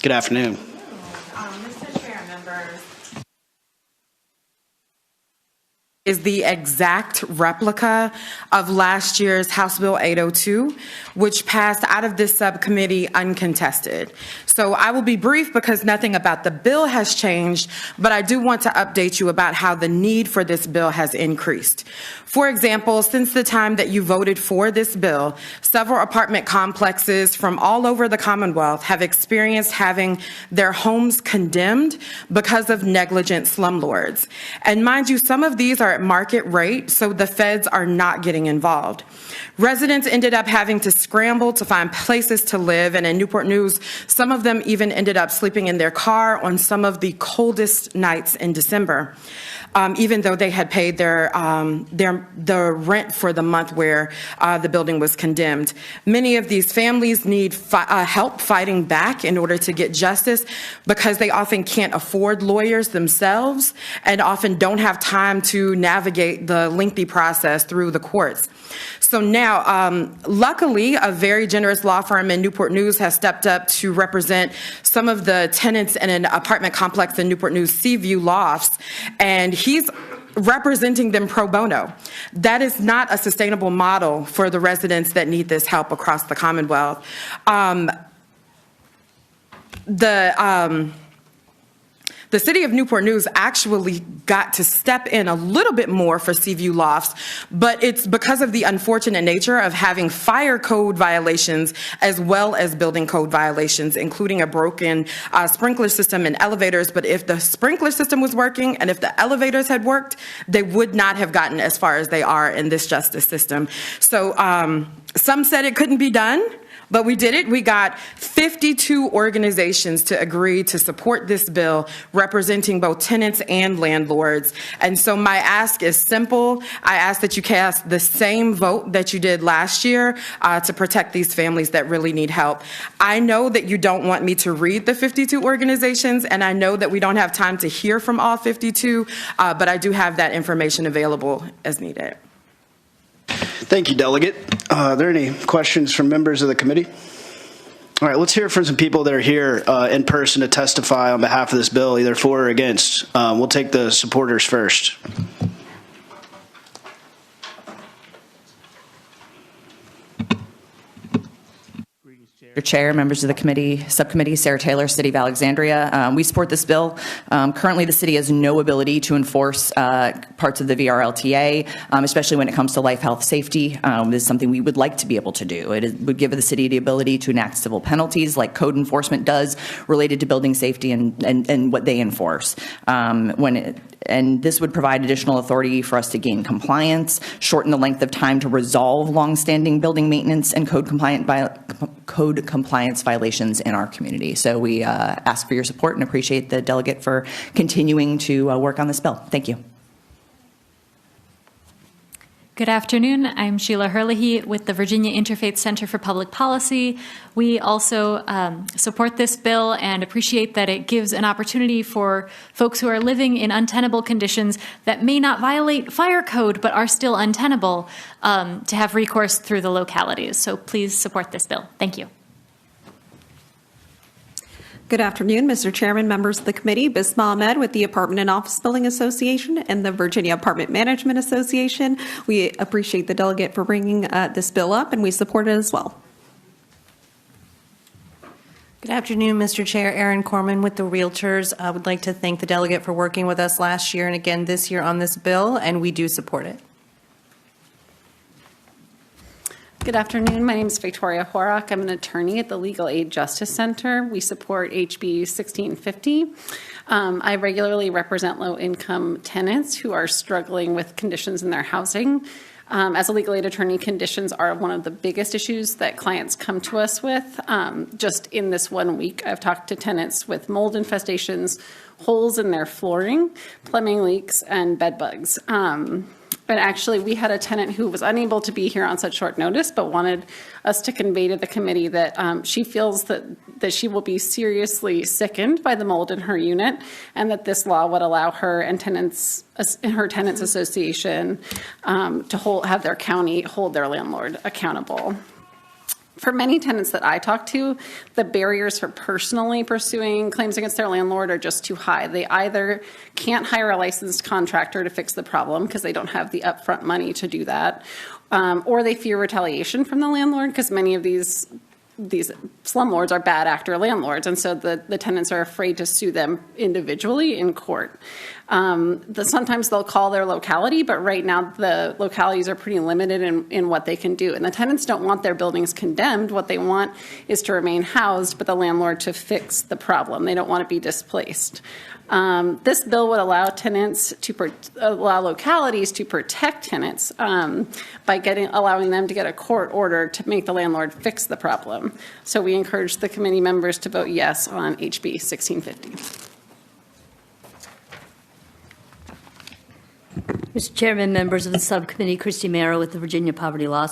Good afternoon. Mr. Chair, members, is the exact replica of last year's House Bill 802, which passed out of this subcommittee uncontested. So I will be brief because nothing about the bill has changed, but I do want to update you about how the need for this bill has increased. For example, since the time that you voted for this bill, several apartment complexes from all over the Commonwealth have experienced having their homes condemned because of negligent slumlords. And mind you, some of these are at market rate, so the feds are not getting involved. Residents ended up having to scramble to find places to live, and in Newport News, some of them even ended up sleeping in their car on some of the coldest nights in December, even though they had paid the rent for the month where the building was condemned. Many of these families need help fighting back in order to get justice because they often can't afford lawyers themselves and often don't have time to navigate the lengthy process through the courts. So now, luckily, a very generous law firm in Newport News has stepped up to represent some of the tenants in an apartment complex in Newport News, Seaview Lofts, and he's representing them pro bono. That is not a sustainable model for the residents that need this help across the Commonwealth. The city of Newport News actually got to step in a little bit more for Seaview Lofts, but it's because of the unfortunate nature of having fire code violations as well as building code violations, including a broken sprinkler system and elevators. But if the sprinkler system was working and if the elevators had worked, they would not have gotten as far as they are in this justice system. So some said it couldn't be done, but we did it. We got 52 organizations to agree to support this bill representing both tenants and landlords. And so my ask is simple. I ask that you cast the same vote that you did last year to protect these families that really need help. I know that you don't want me to read the 52 organizations, and I know that we don't have time to hear from all 52, but I do have that information available as needed. Thank you, Delegate. Are there any questions from members of the committee? All right, let's hear from some people that are here in person to testify on behalf of this bill, either for or against. We'll take the supporters first. Chair, members of the committee, subcommittee, Sarah Taylor, City of Alexandria. We support this bill. Currently, the city has no ability to enforce parts of the VRLTA, especially when it comes to life, health, safety. This is something we would like to be able to do. It would give the city the ability to enact civil penalties like code enforcement does related to building safety and what they enforce. And this would provide additional authority for us to gain compliance, shorten the length of time to resolve longstanding building maintenance and code compliance violations in our community. So we ask for your support and appreciate the delegate for continuing to work on this bill. Thank you. Good afternoon. I'm Sheila Herlihy with the Virginia Interfaith Center for Public Policy. We also support this bill and appreciate that it gives an opportunity for folks who are living in untenable conditions that may not violate fire code but are still untenable to have recourse through the localities. So please support this bill. Thank you. Good afternoon, Mr. Chairman, members of the committee. Bisma Ahmed with the Apartment and Office Building Association and the Virginia Apartment Management Association. We appreciate the delegate for bringing this bill up, and we support it as well. Good afternoon, Mr. Chair. Erin Corman with the Realtors. I would like to thank the delegate for working with us last year and again this year on this bill, and we do support it. Good afternoon. My name is Victoria Horak. I'm an attorney at the Legal Aid Justice Center. We support HB 1650. I regularly represent low-income tenants who are struggling with conditions in their housing. As a legal aid attorney, conditions are one of the biggest issues that clients come to us with. Just in this 1 week, I've talked to tenants with mold infestations, holes in their flooring, plumbing leaks, and bed bugs. But actually, we had a tenant who was unable to be here on such short notice, but wanted us to convey to the committee that she feels that she will be seriously sickened by the mold in her unit, and that this law would allow her and her tenants association to have their county hold their landlord accountable. For many tenants that I talk to, the barriers for personally pursuing claims against their landlord are just too high. They either can't hire a licensed contractor to fix the problem because they don't have the upfront money to do that, or they fear retaliation from the landlord because many of these slumlords are bad actor landlords, and so the tenants are afraid to sue them individually in court. Sometimes they'll call their locality, but right now the localities are pretty limited in what they can do. And the tenants don't want their buildings condemned. What they want is to remain housed, but the landlord to fix the problem. They don't want to be displaced. This bill would allow allow localities to protect tenants by allowing them to get a court order to make the landlord fix the problem. So we encourage the committee members to vote yes on HB 1650. Mr. Chairman, members of the subcommittee, Christy Mara with the Virginia Poverty Law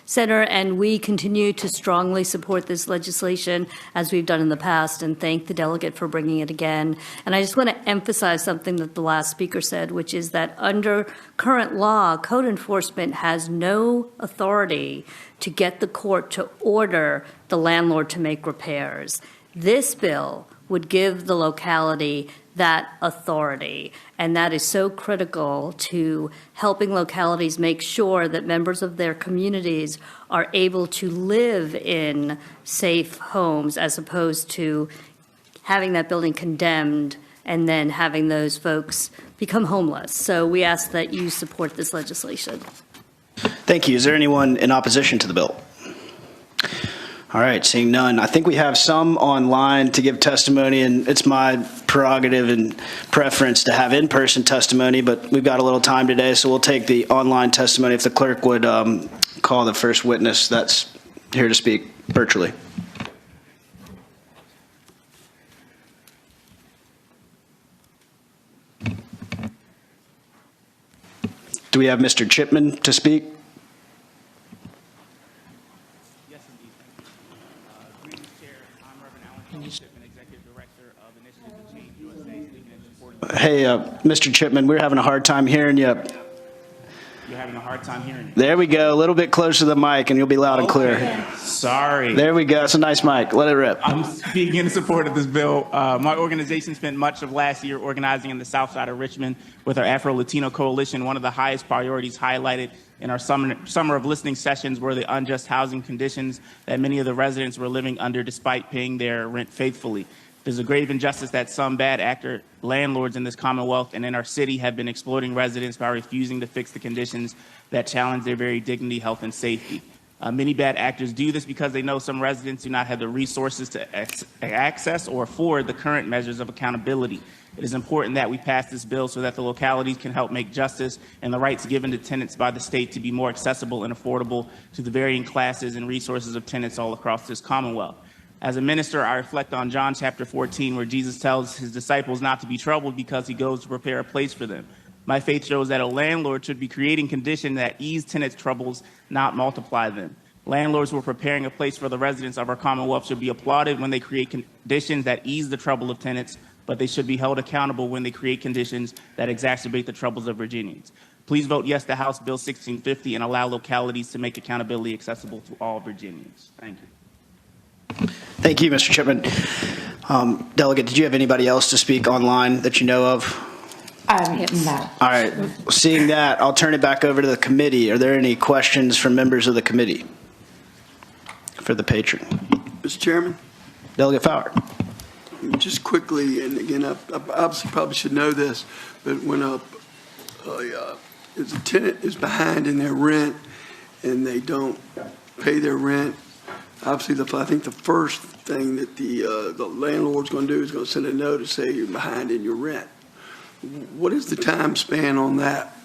Center, and we continue to strongly support this legislation as we've done in the past, and thank the delegate for bringing it again. And I just want to emphasize something that the last speaker said, which is that under current law, code enforcement has no authority to get the court to order the landlord to make repairs. This bill would give the locality that authority, and that is so critical to helping localities make sure that members of their communities are able to live in safe homes as opposed to having that building condemned and then having those folks become homeless. So we ask that you support this legislation. Thank you. Is there anyone in opposition to the bill? All right, seeing none. I think we have some online to give testimony, and it's my prerogative and preference to have in-person testimony, but we've got a little time today, so we'll take the online testimony if the clerk would call the first witness that's here to speak virtually. Do we have Mr. Chipman to speak? Hey, Mr. Chipman, we're having a hard time hearing you. You're having a hard time hearing me. There we go. A little bit closer to the mic, and you'll be loud and clear. Sorry. There we go. It's a nice mic. Let it rip. I'm speaking in support of this bill. My organization spent much of last year organizing in the south side of Richmond with our Afro-Latino Coalition. One of the highest priorities highlighted in our summer of listening sessions were the unjust housing conditions that many of the residents were living under despite paying their rent faithfully. There's a grave injustice that some bad actor landlords in this Commonwealth and in our city have been exploiting residents by refusing to fix the conditions that challenge their very dignity, health, and safety. Many bad actors do this because they know some residents do not have the resources to access or afford the current measures of accountability. It is important that we pass this bill so that the localities can help make justice and the rights given to tenants by the state to be more accessible and affordable to the varying classes and resources of tenants all across this Commonwealth. As a minister, I reflect on John chapter 14, where Jesus tells his disciples not to be troubled because he goes to prepare a place for them. My faith shows that a landlord should be creating conditions that ease tenants' troubles, not multiply them. Landlords who are preparing a place for the residents of our Commonwealth should be applauded when they create conditions that ease the trouble of tenants, but they should be held accountable when they create conditions that exacerbate the troubles of Virginians. Please vote yes to House Bill 1650 and allow localities to make accountability accessible to all Virginians. Thank you. Thank you, Mr. Chipman. Delegate, did you have anybody else to speak online that you know of? No. All right. Seeing that, I'll turn it back over to the committee. Are there any questions from members of the committee for the patron? Mr. Chairman? Delegate Fowler. Just quickly, and again, I obviously probably should know this, but when a tenant is behind in their rent and they don't pay their rent, obviously, I think the first thing that the landlord's going to do is going to send a note to say you're behind in your rent. What is the time span on that?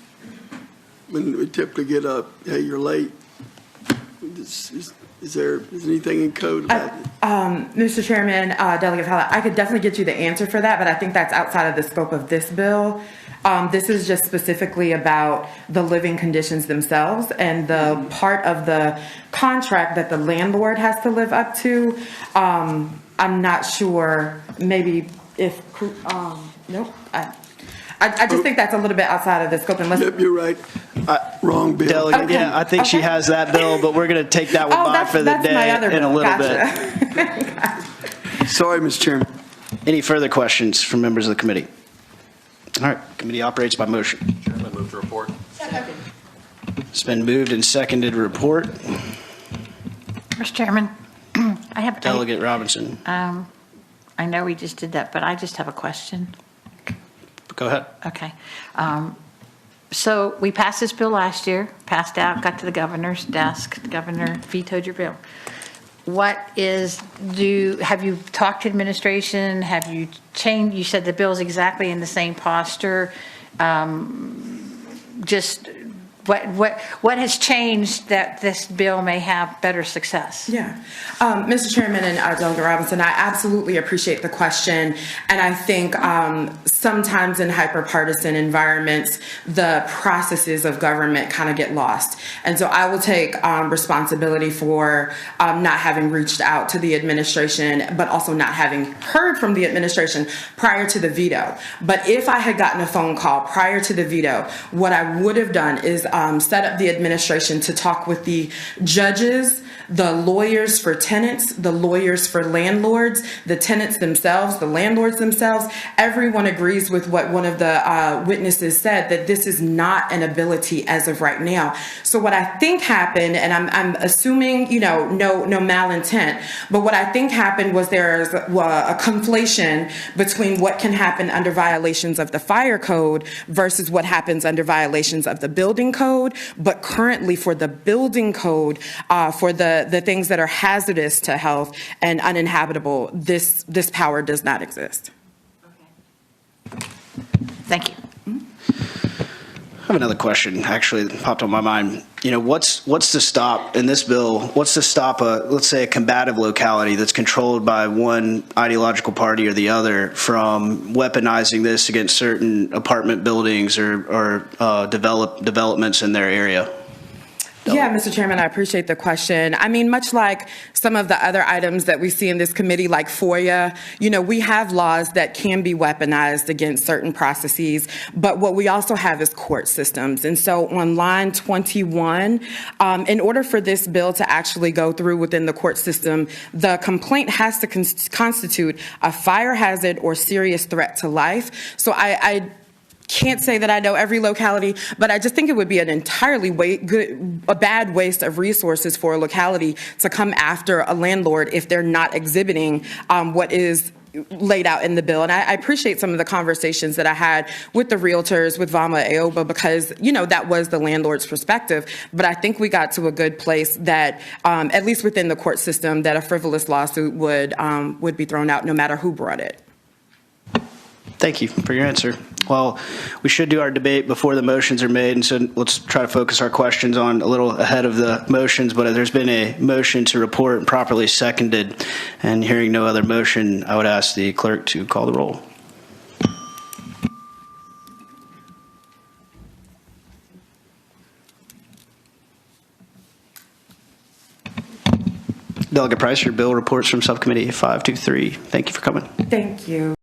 When we typically get a, hey, you're late. Is there anything in code about it? Mr. Chairman, Delegate Fowler, I could definitely get you the answer for that, but I think that's outside of the scope of this bill. This is just specifically about the living conditions themselves and the part of the contract that the landlord has to live up to. I'm not sure, maybe if, nope. I just think that's a little bit outside of the scope. Unless Yep, you're right. Wrong bill. Delegate, Okay. yeah, I think she Okay. has that bill, but we're going to take that one by for the that's my day other in a bill. little Gotcha. bit. Sorry, Mr. Chairman. Any further questions from members of the committee? All right, committee operates by motion. Chairman, move to report. It's been moved and seconded to report. Mr. Chairman, I have. Delegate Robinson, I know we just did that, but I just have a question. go ahead. Okay. So we passed this bill last year, passed out, got to the governor's desk, the governor vetoed your bill. Have you talked to administration? Have you changed? You said the bill's exactly in the same posture. Just what has changed that this bill may have better success? Yeah. Mr. Chairman and Delegate Robinson, I absolutely appreciate the question. And I think sometimes in hyperpartisan environments, the processes of government kind of get lost. And so I will take responsibility for not having reached out to the administration, but also not having heard from the administration prior to the veto. But if I had gotten a phone call prior to the veto, what I would have done is set up the administration to talk with the judges, the lawyers for tenants, the lawyers for landlords, the tenants themselves, the landlords themselves. Everyone agrees with what one of the witnesses said, that this is not an ability as of right now. So what I think happened, and I'm assuming, no malintent, but what I think happened was there's a conflation between what can happen under violations of the fire code versus what happens under violations of the building code. But currently for the building code, for the things that are hazardous to health and uninhabitable, this power does not exist. Thank you. I have another question, actually, that popped on my mind. What's to stop in this bill? What's to stop let's say, a combative locality that's controlled by one ideological party or the other from weaponizing this against certain apartment buildings or developments in their area? Yeah, Mr. Chairman, I appreciate the question. I mean, much like some of the other items that we see in this committee, like FOIA, we have laws that can be weaponized against certain processes, but what we also have is court systems. And so on line 21, in order for this bill to actually go through within the court system, the complaint has to constitute a fire hazard or serious threat to life. So I can't say that I know every locality, but I just think it would be an entirely bad waste of resources for a locality to come after a landlord if they're not exhibiting what is laid out in the bill. And I appreciate some of the conversations that I had with the realtors, with Vama Aoba, because, that was the landlord's perspective. But I think we got to a good place that, at least within the court system, that a frivolous lawsuit would be thrown out no matter who brought it. Thank you for your answer. Well, we should do our debate before the motions are made, and so let's try to focus our questions on a little ahead of the motions, but there's been a motion to report properly seconded, and hearing no other motion, I would ask the clerk to call the roll. Delegate Price, your bill reports from Subcommittee 523. Thank you for coming. Thank you.